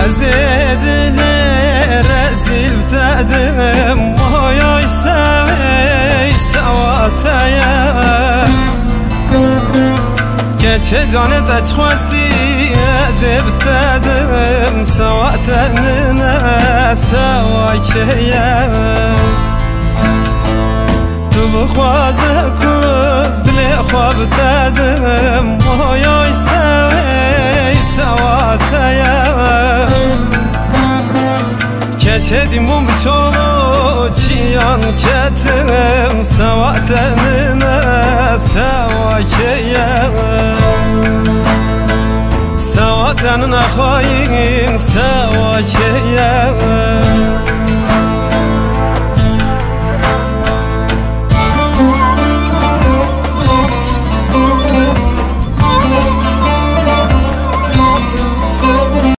أزيدني رزيل بتقدم وهو يسوي سواتايا كيش جانت أشخاصتي أزيب بتقدم سواتنا سواكيا تو بخوازه كوز دلي خواب بتقدم وهو يسوي سواتايا Keçedim bu çolu çiyan ketim Savatenine sevakeye Savatenine hain sevakeye